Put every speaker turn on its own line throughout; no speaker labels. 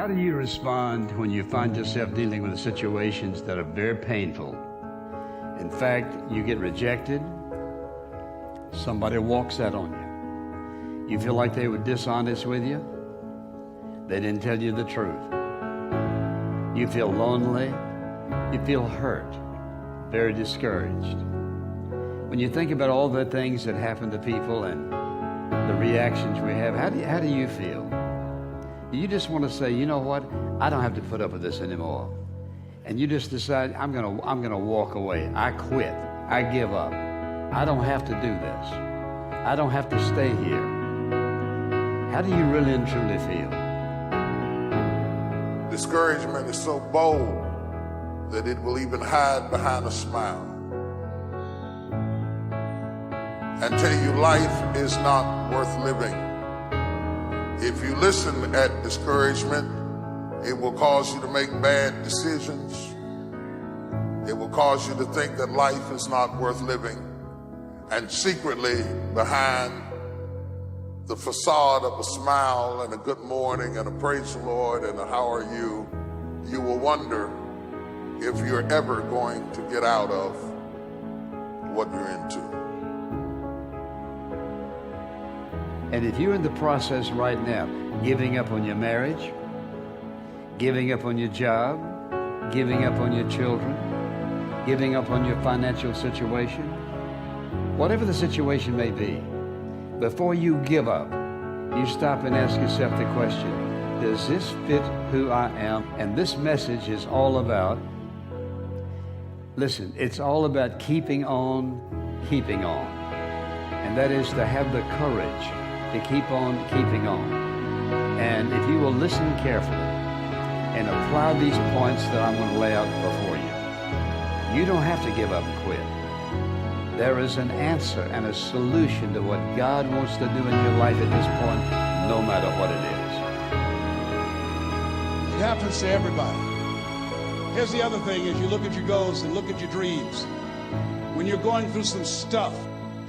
How do you respond when you find yourself dealing with situations that are very painful? In fact, you get rejected, somebody walks out on you. You feel like they were dishonest with you, they didn't tell you the truth. You feel lonely, you feel hurt, very discouraged. When you think about all the things that happen to people and the reactions we have, how do you feel? You just want to say, you know what? I don't have to put up with this anymore. And you just decide, I'm gonna walk away. I quit. I give up. I don't have to do this. I don't have to stay here. How do you really and truly feel?
Discouragement is so bold that it will even hide behind a smile and tell you life is not worth living. If you listen at discouragement, it will cause you to make bad decisions. It will cause you to think that life is not worth living. And secretly, behind the facade of a smile and a good morning and a praise the Lord and a how are you, you will wonder if you're ever going to get out of what you're into.
And if you're in the process right now, giving up on your marriage, giving up on your job, giving up on your children, giving up on your financial situation, whatever the situation may be, before you give up, you stop and ask yourself the question, does this fit who I am? And this message is all about, listen, it's all about keeping on, keeping on. And that is to have the courage to keep on keeping on. And if you will listen carefully and apply these points that I'm going to lay out before you, you don't have to give up and quit. There is an answer and a solution to what God wants to do in your life at this point, no matter what it is.
It happens to everybody. Here's the other thing, is you look at your goals and look at your dreams. When you're going through some stuff,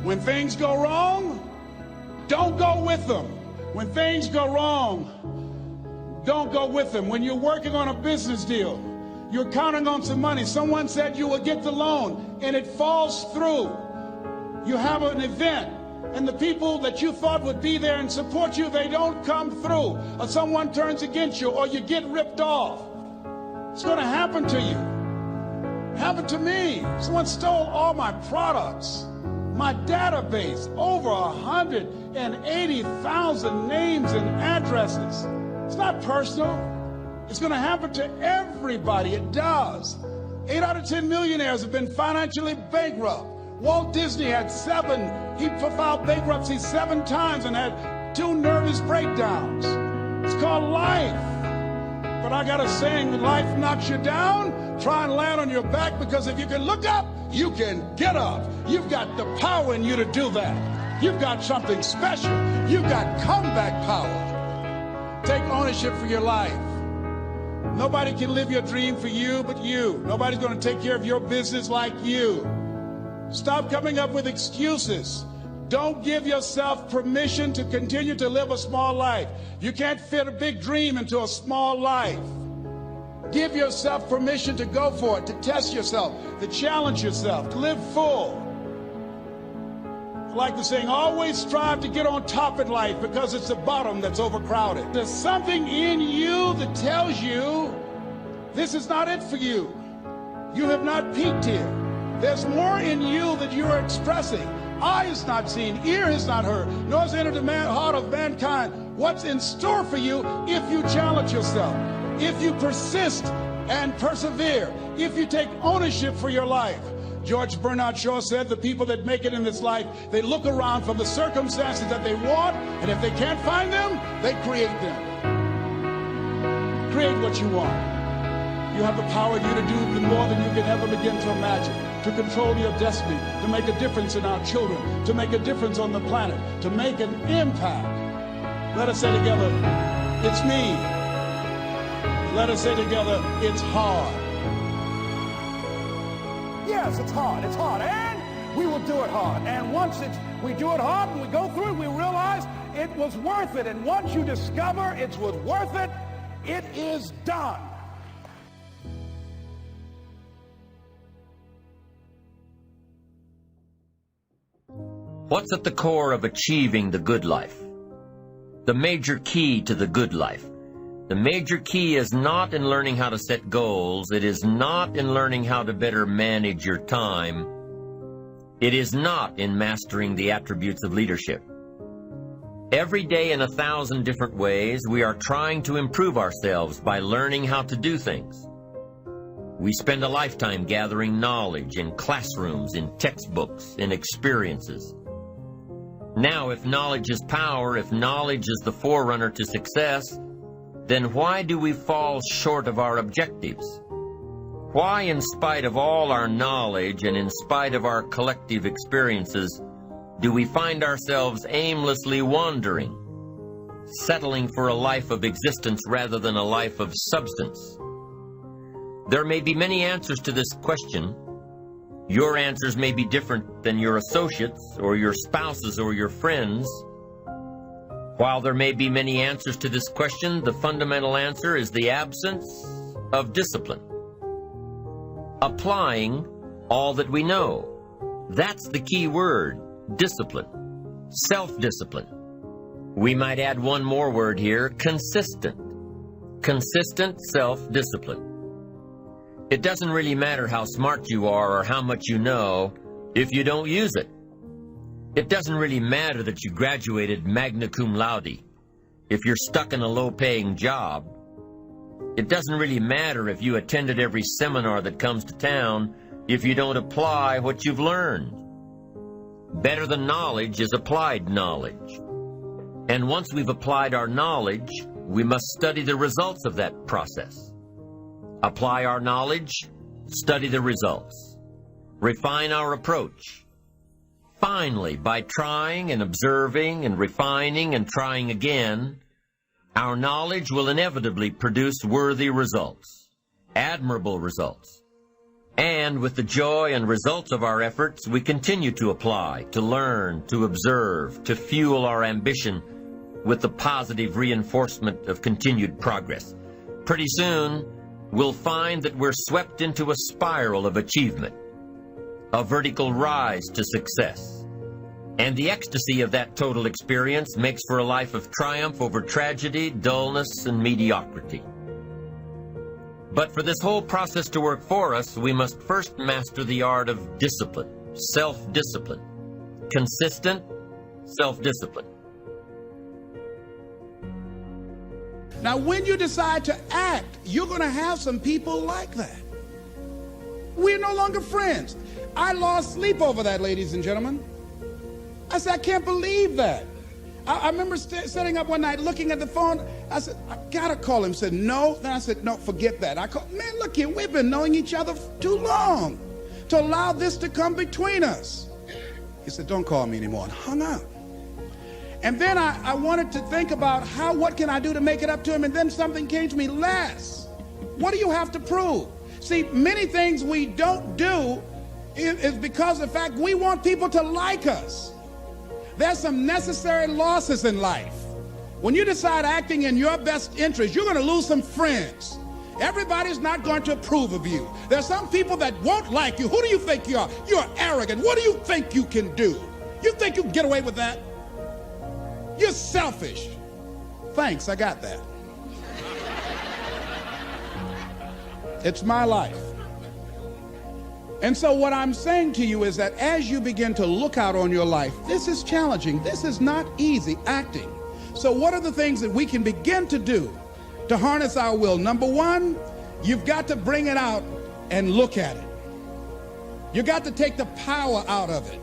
when things go wrong, don't go with them. When things go wrong, don't go with them. When you're working on a business deal, you're counting on some money. Someone said you will get the loan and it falls through. You have an event and the people that you thought would be there and support you, they don't come through. Or someone turns against you or you get ripped off. It's going to happen to you. It happened to me. Someone stole all my products. My database, over 180,000 names and addresses. It's not personal. It's going to happen to everybody. It does. 8 out of 10 millionaires have been financially bankrupt. Walt Disney had 7. He filed bankruptcy 7 times and had 2 nervous breakdowns. It's called life. But I got a saying, when life knocks you down, try and land on your back, because if you can look up, you can get up. You've got the power in you to do that. You've got something special. You've got comeback power. Take ownership for your life. Nobody can live your dream for you but you. Nobody's going to take care of your business like you. Stop coming up with excuses. Don't give yourself permission to continue to live a small life. You can't fit a big dream into a small life. Give yourself permission to go for it, to test yourself, to challenge yourself, to live full. I like the saying, always strive to get on top in life, because it's the bottom that's overcrowded. There's something in you that tells you this is not it for you. You have not peaked here. There's more in you that you are expressing. Eye has not seen, ear has not heard, nor has entered the heart of mankind what's in store for you if you challenge yourself, if you persist and persevere, if you take ownership for your life. George Bernard Shaw said the people that make it in this life, they look around for the circumstances that they want, and if they can't find them, they create them. Create what you want. You have the power in you to do even more than you can ever begin to imagine, to control your destiny, to make a difference in our children, to make a difference on the planet, to make an impact. Let us say together, it's me. Let us say together, it's hard.
Yes, it's hard, and we will do it hard. And once we do it hard and we go through it, we realize it was worth it. And once you discover it was worth it, It is done.
What's at the core of achieving the good life? The major key to the good life. The major key is not in learning how to set goals. It is not in learning how to better manage your time. It is not in mastering the attributes of leadership. Every day in 1,000 different ways, we are trying to improve ourselves by learning how to do things. We spend a lifetime gathering knowledge in classrooms, in textbooks, in experiences. Now, if knowledge is power, if knowledge is the forerunner to success, then why do we fall short of our objectives? Why, in spite of all our knowledge and in spite of our collective experiences, do we find ourselves aimlessly wandering, settling for a life of existence rather than a life of substance? There may be many answers to this question. Your answers may be different than your associates or your spouses or your friends. While there may be many answers to this question, the fundamental answer is the absence of discipline. Applying all that we know. That's the key word, discipline. Self-discipline. We might add one more word here, consistent. Consistent self-discipline. It doesn't really matter how smart you are or how much you know if you don't use it. It doesn't really matter that you graduated magna cum laude if you're stuck in a low-paying job. It doesn't really matter if you attended every seminar that comes to town if you don't apply what you've learned. Better than knowledge is applied knowledge. And once we've applied our knowledge, we must study the results of that process. Apply our knowledge, study the results. Refine our approach. Finally, by trying and observing and refining and trying again, our knowledge will inevitably produce worthy results, admirable results. And with the joy and results of our efforts, we continue to apply, to learn, to observe, to fuel our ambition with the positive reinforcement of continued progress. Pretty soon, we'll find that we're swept into a spiral of achievement, a vertical rise to success. And the ecstasy of that total experience makes for a life of triumph over tragedy, dullness, and mediocrity. But for this whole process to work for us, we must first master the art of discipline, self-discipline, consistent self-discipline.
Now, when you decide to act, you're going to have some people like that. We're no longer friends. I lost sleep over that, ladies and gentlemen. I said, I can't believe that. I remember sitting up one night looking at the phone. I said, I got to call him. He said, no. Then I said, no, forget that. I called, man, look here, we've been knowing each other too long to allow this to come between us. He said, don't call me anymore, and hung up. And then I wanted to think about what can I do to make it up to him? And then something came to me, Les, what do you have to prove? See, many things we don't do is because of the fact we want people to like us. There's some necessary losses in life. When you decide acting in your best interest, you're going to lose some friends. Everybody's not going to approve of you. There's some people that won't like you. Who do you think you are? You're arrogant. What do you think you can do? You think you can get away with that? You're selfish. Thanks, I got that. It's my life. And so what I'm saying to you is that as you begin to look out on your life, this is challenging. This is not easy acting. So what are the things that we can begin to do to harness our will? Number one, you've got to bring it out and look at it. You've got to take the power out of it.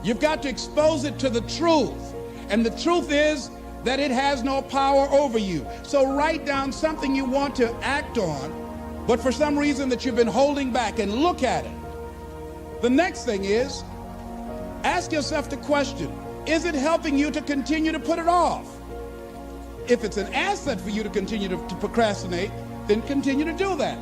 You've got to expose it to the truth. And the truth is that it has no power over you. So write down something you want to act on, but for some reason that you've been holding back, and look at it. The next thing is, ask yourself the question, is it helping you to continue to put it off? If it's an asset for you to continue to procrastinate, then continue to do that.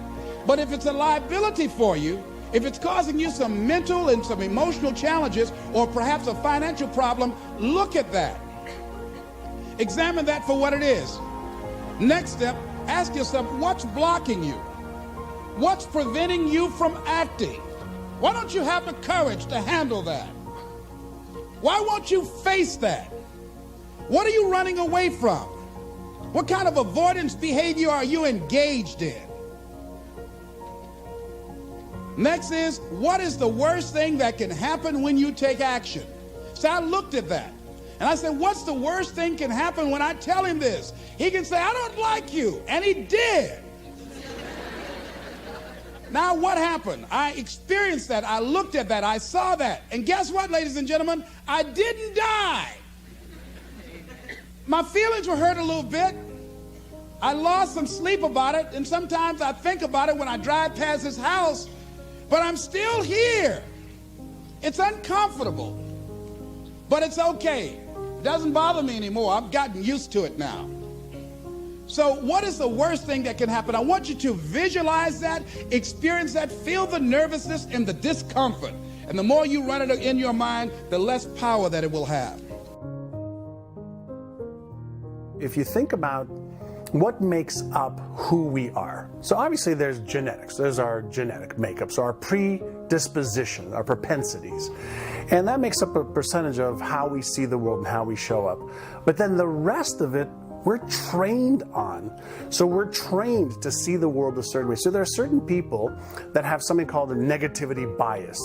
But if it's a liability for you, if it's causing you some mental and some emotional challenges, or perhaps a financial problem, look at that. Examine that for what it is. Next step, Ask yourself, what's blocking you? What's preventing you from acting? Why don't you have the courage to handle that? Why won't you face that? What are you running away from? What kind of avoidance behavior are you engaged in? Next is, what is the worst thing that can happen when you take action? So I looked at that. And I said, what's the worst thing can happen when I tell him this? He can say, I don't like you. And he did. Now what happened? I experienced that. I looked at that. I saw that. And guess what, ladies and gentlemen? I didn't die. My feelings were hurt a little bit. I lost some sleep about it. And sometimes I think about it when I drive past his house. But I'm still here. It's uncomfortable. But it's okay. It doesn't bother me anymore. I've gotten used to it now. So what is the worst thing that can happen? I want you to visualize that, experience that, feel the nervousness and the discomfort. And the more you run it in your mind, the less power that it will have.
If you think about what makes up who we are. So obviously there's genetics. There's our genetic makeup, so our predisposition, our propensities. And that makes up a percentage of how we see the world and how we show up. But then the rest of it, we're trained on. So we're trained to see the world a certain way. So there are certain people that have something called a negativity bias.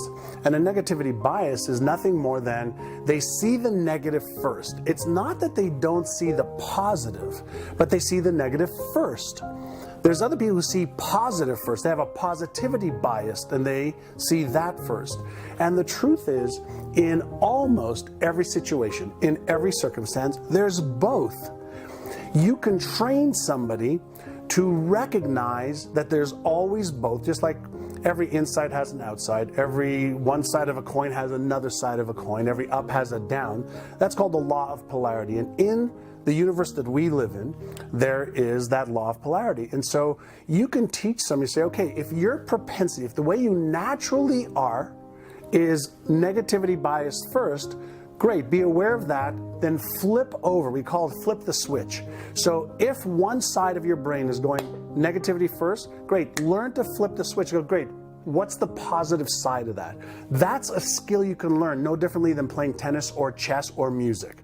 And a negativity bias is nothing more than they see the negative first. It's not that they don't see the positive, but they see the negative first. There's other people who see positive first. They have a positivity bias and they see that first. And the truth is, in almost every situation, in every circumstance, there's both. You can train somebody to recognize that there's always both, just like every inside has an outside, every one side of a coin has another side of a coin, every up has a down. That's called the law of polarity. And in the universe that we live in, there is that law of polarity. And so you can teach somebody, say, okay, if your propensity, if the way you naturally are is negativity biased first, great, be aware of that, then flip over. We call it flip the switch. So if one side of your brain is going negativity first, great, learn to flip the switch. Go, great, what's the positive side of that? That's a skill you can learn no differently than playing tennis or chess or music.